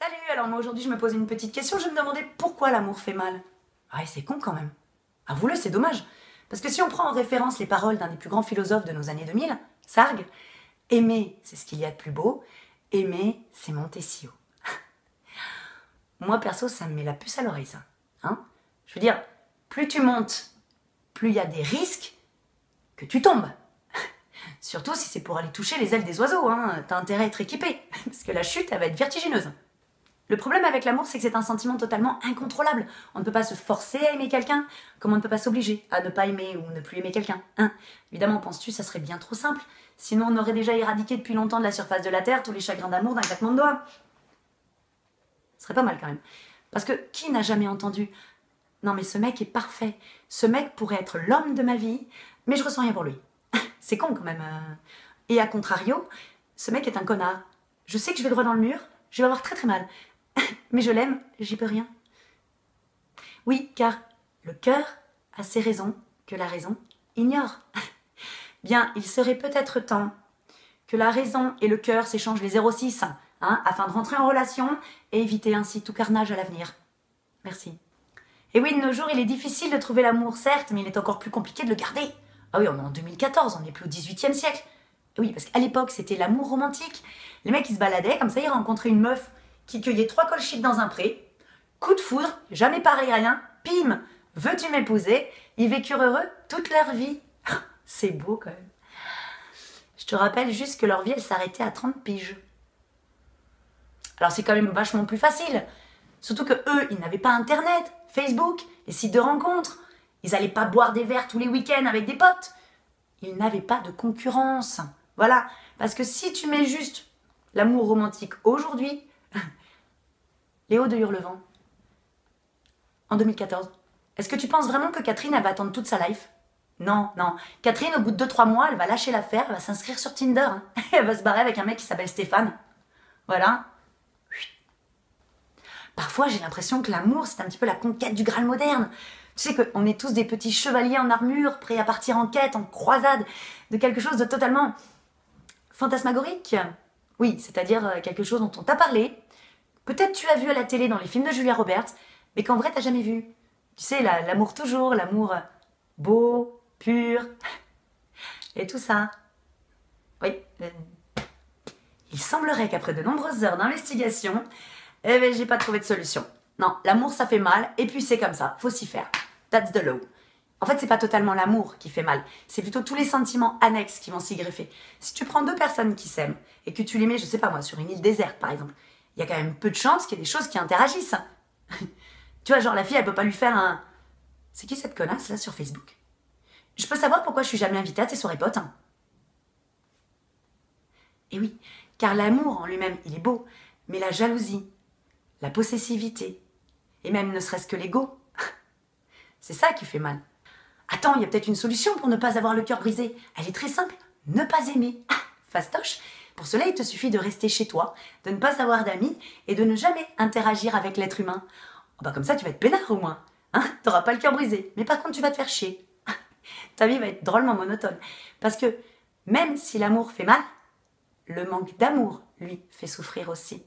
Salut, alors moi aujourd'hui je me posais une petite question, je me demandais pourquoi l'amour fait mal. Ah, et c'est con quand même. Avoue-le, c'est dommage. Parce que si on prend en référence les paroles d'un des plus grands philosophes de nos années 2000, Sargue, aimer, c'est ce qu'il y a de plus beau, aimer, c'est monter si haut. Moi perso, ça me met la puce à l'oreille ça. Hein, je veux dire, plus tu montes, plus il y a des risques que tu tombes. Surtout si c'est pour aller toucher les ailes des oiseaux, hein. T'as intérêt à être équipé, parce que la chute, elle va être vertigineuse. Le problème avec l'amour, c'est que c'est un sentiment totalement incontrôlable. On ne peut pas se forcer à aimer quelqu'un, comme on ne peut pas s'obliger à ne pas aimer ou ne plus aimer quelqu'un. Hein, évidemment, penses-tu, ça serait bien trop simple. Sinon, on aurait déjà éradiqué depuis longtemps de la surface de la Terre tous les chagrins d'amour d'un claquement de doigts. Ce serait pas mal quand même. Parce que qui n'a jamais entendu « Non mais ce mec est parfait, ce mec pourrait être l'homme de ma vie, mais je ressens rien pour lui. » C'est con quand même. Et à contrario, ce mec est un connard. Je sais que je vais droit dans le mur, je vais avoir très très mal. Mais je l'aime, j'y peux rien. Oui, car le cœur a ses raisons que la raison ignore. Bien, il serait peut-être temps que la raison et le cœur s'échangent les 06, hein, afin de rentrer en relation et éviter ainsi tout carnage à l'avenir. Merci. Et oui, de nos jours, il est difficile de trouver l'amour, certes, mais il est encore plus compliqué de le garder. Ah oui, on est en 2014, on n'est plus au XVIIIe siècle. Oui, parce qu'à l'époque, c'était l'amour romantique. Les mecs, ils se baladaient, comme ça, ils rencontraient une meuf qui cueillait 3 colchites dans un pré. Coup de foudre, jamais parlé rien, pim, veux-tu m'épouser? Ils vécurent heureux toute leur vie. C'est beau quand même. Je te rappelle juste que leur vie, elle s'arrêtait à 30 piges. Alors c'est quand même vachement plus facile. Surtout que eux, ils n'avaient pas Internet, Facebook, les sites de rencontres. Ils n'allaient pas boire des verres tous les week-ends avec des potes. Ils n'avaient pas de concurrence. Voilà. Parce que si tu mets juste l'amour romantique aujourd'hui, Léo de Hurlevent, en 2014, est-ce que tu penses vraiment que Catherine, elle va attendre toute sa life? Non, non. Catherine, au bout de 2-3 mois, elle va lâcher l'affaire, elle va s'inscrire sur Tinder. Hein. Elle va se barrer avec un mec qui s'appelle Stéphane. Voilà. Parfois, j'ai l'impression que l'amour, c'est un petit peu la conquête du Graal moderne. Tu sais qu'on est tous des petits chevaliers en armure, prêts à partir en quête, en croisade, de quelque chose de totalement fantasmagorique. Oui, c'est-à-dire quelque chose dont on t'a parlé. Peut-être tu as vu à la télé dans les films de Julia Roberts, mais qu'en vrai, t'as jamais vu. Tu sais, l'amour toujours, l'amour beau, pur, et tout ça. Oui. Il semblerait qu'après de nombreuses heures d'investigation, eh ben, j'ai pas trouvé de solution. Non, l'amour ça fait mal, et puis c'est comme ça, faut s'y faire. That's the law. En fait, c'est pas totalement l'amour qui fait mal, c'est plutôt tous les sentiments annexes qui vont s'y greffer. Si tu prends 2 personnes qui s'aiment, et que tu les mets, je sais pas moi, sur une île déserte par exemple, il y a quand même peu de chances qu'il y ait des choses qui interagissent. Tu vois, genre la fille, elle peut pas lui faire un... C'est qui cette connasse là sur Facebook? Je peux savoir pourquoi je suis jamais invitée à tes soirées potes? Et oui, car l'amour en lui-même, il est beau, mais la jalousie, la possessivité, et même ne serait-ce que l'ego, c'est ça qui fait mal. Attends, il y a peut-être une solution pour ne pas avoir le cœur brisé. Elle est très simple, ne pas aimer. Ah, fastoche. Pour cela, il te suffit de rester chez toi, de ne pas avoir d'amis et de ne jamais interagir avec l'être humain. Oh bah comme ça, tu vas être peinard au moins. Hein, t'auras pas le cœur brisé, mais par contre, tu vas te faire chier. Ta vie va être drôlement monotone. Parce que même si l'amour fait mal, le manque d'amour, lui, fait souffrir aussi.